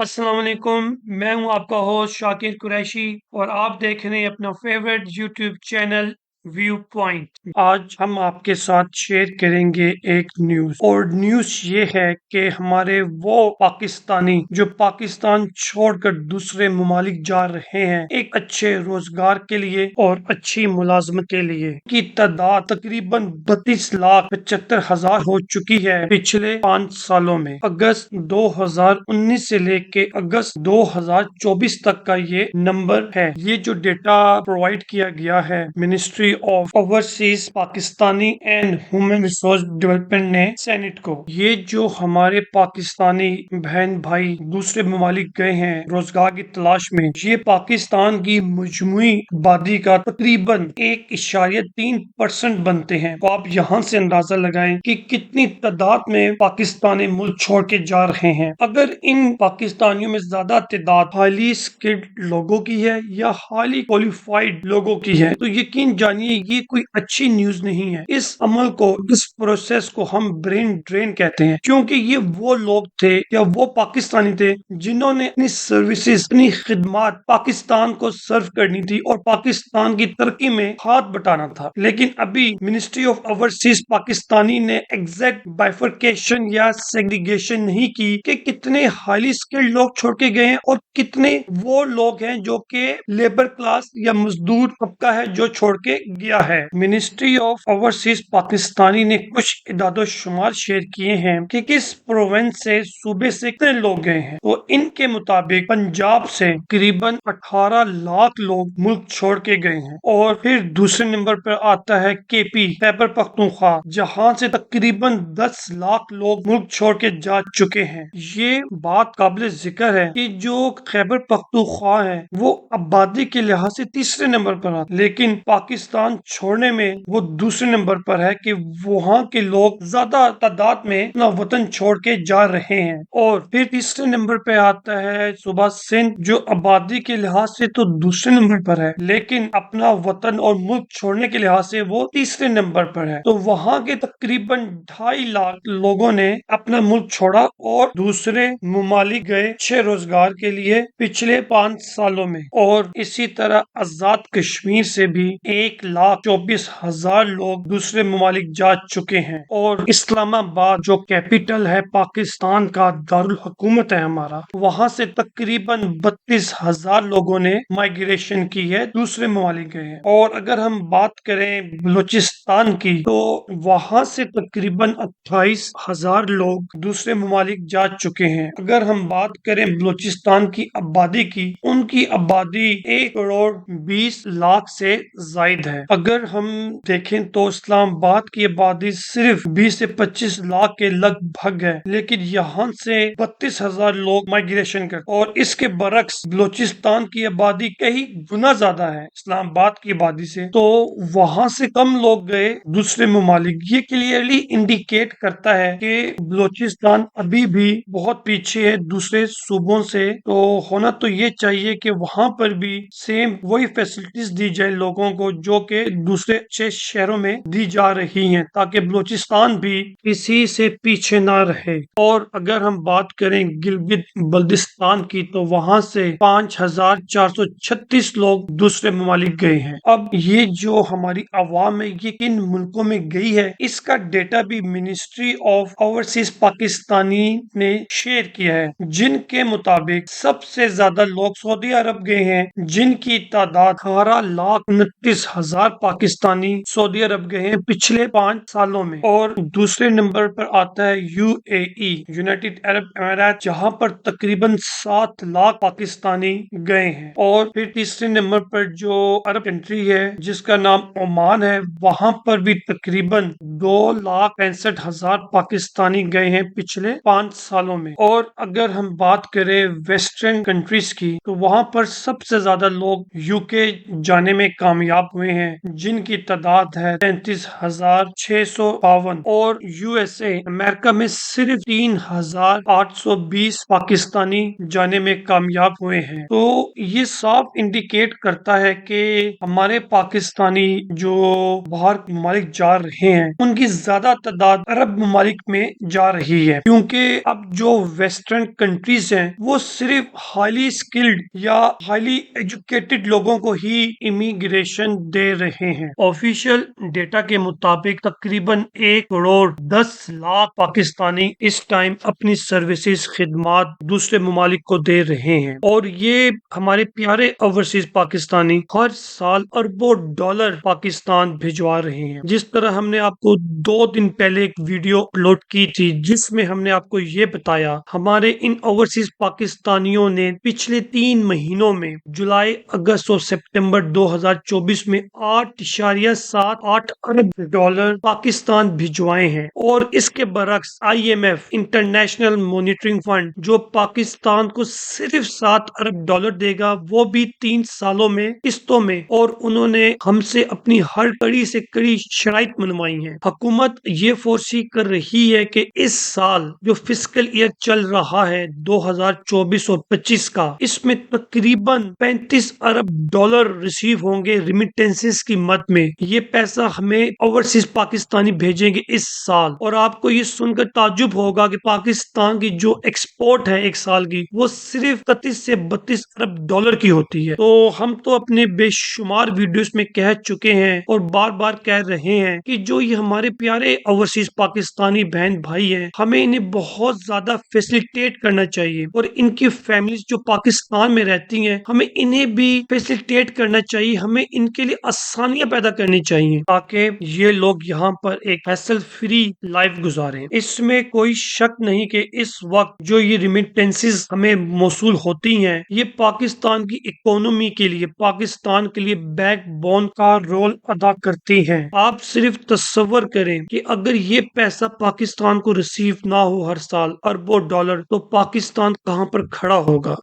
अस्सलाम वालेकुम। मैं हूं आपका होस्ट शाकिर कुरैशी और आप देख रहे हैं अपना favourite YouTube channel view point. आज हम आपके साथ शेयर करेंगे एक न्यूज और न्यूज ये है कि हमारे वो पाकिस्तानी जो पाकिस्तान छोड़कर दूसरे ममालिक जा रहे हैं एक अच्छे रोजगार के लिए और अच्छी मुलाजमत के लिए की तादाद तकरीबन 32,75,000 हो चुकी है पिछले 5 सालों में। अगस्त 2019 से लेके अगस्त 2024 तक का ये नंबर है। ये जो डेटा प्रोवाइड किया गया है ministry of overseas Pakistani and human resource development ने सेनेट को, ये जो हमारे पाकिस्तानी बहन भाई दूसरे ममालिक गए हैं रोजगार की तलाश में, ये पाकिस्तान की मजमुई आबादी का तकरीबन 1.3% बनते हैं। तो आप यहाँ से अंदाजा लगाएं कि कितनी तादाद में पाकिस्तानी मुल्क छोड़ के जा रहे हैं। अगर इन पाकिस्तानियों में ज्यादा तादाद हाईली स्किल्ड लोगों की है या हाईली क्वालिफाइड लोगों की है तो यकीन जानिए ये कोई अच्छी न्यूज नहीं है। इस अमल को, इस प्रोसेस को हम ब्रेन ड्रेन कहते हैं, क्योंकि ये वो लोग थे या वो पाकिस्तानी थे जिन्होंने अपनी सर्विसेज, अपनी खिदमत पाकिस्तान को सर्व करनी थी और पाकिस्तान की तरक्की में हाथ बटाना था। लेकिन अभी मिनिस्ट्री ऑफ ओवरसीज पाकिस्तानी ने एग्जैक्ट बाइफरकेशन या सेग्रीगेशन नहीं की कि कितने हाईली स्किल्ड लोग छोड़ के गए हैं और कितने वो लोग हैं जो कि लेबर क्लास या मजदूर तबका है जो छोड़ के गया है। मिनिस्ट्री ऑफ ओवरसीज पाकिस्तानी ने कुछ इदादो शुमार शेयर किए हैं कि किस प्रोविंस से, सूबे से कितने लोग गए हैं। तो इनके मुताबिक पंजाब से करीबन 18 लाख लोग मुल्क छोड़ के गए हैं। और फिर दूसरे नंबर पर आता है केपी, खैबर पख्तूनख्वा, जहां से तकरीबन 10 लाख लोग मुल्क छोड़ के जा चुके हैं। ये बात काबिल जिक्र है कि जो खैबर पख्तूनख्वा है वो आबादी के लिहाज से तीसरे नंबर पर आता, लेकिन पाकिस्तान छोड़ने में वो दूसरे नंबर पर है कि वहाँ के लोग ज्यादा तादाद में अपना वतन छोड़ के जा रहे हैं। और फिर तीसरे नंबर पे आता है सूबा सिंध, जो आबादी के लिहाज से तो दूसरे नंबर पर है लेकिन अपना वतन और मुल्क छोड़ने के लिहाज से वो तीसरे नंबर पर है। तो वहाँ के तकरीबन 2.5 लाख लोगों ने अपना मुल्क छोड़ा और दूसरे ममालिक गए अच्छे रोजगार के लिए पिछले 5 सालों में। और इसी तरह आजाद कश्मीर से भी 1,24,000 लोग दूसरे ममालिक जा चुके हैं। और इस्लामाबाद जो कैपिटल है पाकिस्तान का, दारुल हुकूमत है हमारा, वहां से तकरीबन 32,000 लोगों ने माइग्रेशन की है, दूसरे ममालिक गए हैं। और अगर हम बात करें बलूचिस्तान की तो वहां से तकरीबन 28,000 लोग दूसरे ममालिक जा चुके हैं। अगर हम बात करें बलूचिस्तान की आबादी की, उनकी आबादी 1,20,00,000 से जायद है। अगर हम देखें तो इस्लामाबाद की आबादी सिर्फ 20 से 25 लाख के लगभग है, लेकिन यहाँ से 32,000 लोग माइग्रेशन करते, और इसके बरक्स बलूचिस्तान की आबादी कई गुना ज्यादा है इस्लामाबाद की आबादी से, तो वहां से कम लोग गए दूसरे ममालिक। ये क्लियरली इंडिकेट करता है कि बलूचिस्तान अभी भी बहुत पीछे है दूसरे सूबों से। तो होना तो ये चाहिए कि वहां पर भी सेम वही फैसिलिटीज दी जाए लोगों को जो कि दूसरे अच्छे शहरों में दी जा रही हैं, ताकि बलूचिस्तान भी किसी से पीछे ना रहे। और अगर हम बात करें गिलगित बल्दिस्तान की तो वहां से 5,436 लोग दूसरे ममालिक गए हैं। अब ये जो हमारी आवाम है ये किन मुल्कों में गई है, इसका डेटा भी मिनिस्ट्री ऑफ ओवरसीज पाकिस्तानी ने शेयर किया है, जिनके मुताबिक सबसे ज्यादा लोग सऊदी अरब गए हैं, जिनकी तादाद 18,29,000 पाकिस्तानी सऊदी अरब गए हैं पिछले 5 सालों में। और दूसरे नंबर पर आता है यूएई, यूनाइटेड अरब अमीरात, जहां पर तकरीबन 7 लाख पाकिस्तानी गए हैं। और फिर तीसरे नंबर पर जो अरब कंट्री है जिसका नाम ओमान है, वहां पर भी तकरीबन 2,65,000 पाकिस्तानी गए हैं पिछले 5 सालों में। और अगर हम बात करें वेस्टर्न कंट्रीज की तो वहां पर सबसे ज्यादा लोग यूके जाने में कामयाब हुए हैं, ہیں جن کی تعداد ہے 33,652 اور USA امریکہ میں صرف 3,820 پاکستانی جانے میں کامیاب ہوئے ہیں۔ تو یہ صاف انڈیکیٹ کرتا ہے کہ ہمارے پاکستانی جو باہر ممالک جا رہے ہیں ان کی زیادہ تعداد عرب ممالک میں جا رہی ہے، کیونکہ اب جو ویسٹرن کنٹریز ہیں وہ صرف ہائیلی اسکلڈ یا ہائیلی ایجوکیٹڈ لوگوں کو ہی امیگریشن دے رہے ہیں۔ آفیشیل ڈیٹا کے مطابق تقریباً 1,10,00,000 پاکستانی اس ٹائم اپنی سروسز خدمات دوسرے ممالک کو دے رہے ہیں، اور یہ ہمارے پیارے اوورسیز پاکستانی ہر سال اربوں ڈالر پاکستان بھجوا رہے ہیں۔ جس طرح ہم نے آپ کو 2 دن پہلے ایک ویڈیو اپلوڈ کی تھی جس میں ہم نے آپ کو یہ بتایا ہمارے ان اوورسیز پاکستانیوں نے پچھلے 3 مہینوں میں جولائی، اگست اور سپٹمبر 2024 میں 8.78 ارب ڈالر پاکستان بھجوائے ہیں، اور اس کے برعکس IMF انٹرنیشنل مانیٹرنگ فنڈ جو پاکستان کو صرف 7 ارب ڈالر دے گا، وہ بھی 3 سالوں میں قسطوں میں، اور انہوں نے ہم سے اپنی ہر کڑی سے کڑی شرائط منوائی ہیں۔ حکومت یہ فورسی کر رہی ہے کہ اس سال جو فسکل ایئر چل رہا ہے 2024 اور 25 کا، اس میں تقریباً 35 ارب ڈالر ریسیو ہوں گے ریمیٹنسز کی مد میں۔ یہ پیسہ ہمیں اوورسیز پاکستانی بھیجیں گے اس سال، اور آپ کو یہ سن کر تعجب ہوگا کہ پاکستان کی جو ایکسپورٹ ہے ایک سال کی وہ صرف 31 سے 32 ارب ڈالر کی ہوتی ہے۔ تو ہم تو اپنے بے شمار ویڈیوز میں کہہ چکے ہیں اور بار بار کہہ رہے ہیں کہ جو یہ ہمارے پیارے اوورسیز پاکستانی بہن بھائی ہیں، ہمیں انہیں بہت زیادہ فیسیلیٹیٹ کرنا چاہیے، اور ان کی فیملیز جو پاکستان میں رہتی ہیں ہمیں انہیں بھی فیسیلیٹیٹ کرنا چاہیے، ہمیں ان کے لیے آسانیاں پیدا کرنی چاہیے تاکہ یہ لوگ یہاں پر ایک ہیسل فری لائف گزاریں۔ اس میں کوئی شک نہیں کہ اس وقت جو یہ ریمیٹنسز ہمیں موصول ہوتی ہیں یہ پاکستان کی اکانومی کے لیے، پاکستان کے لیے بیک بون کا رول ادا کرتی ہیں۔ آپ صرف تصور کریں کہ اگر یہ پیسہ پاکستان کو ریسیو نہ ہو ہر سال اربوں ڈالر، تو پاکستان کہاں پر کھڑا ہوگا۔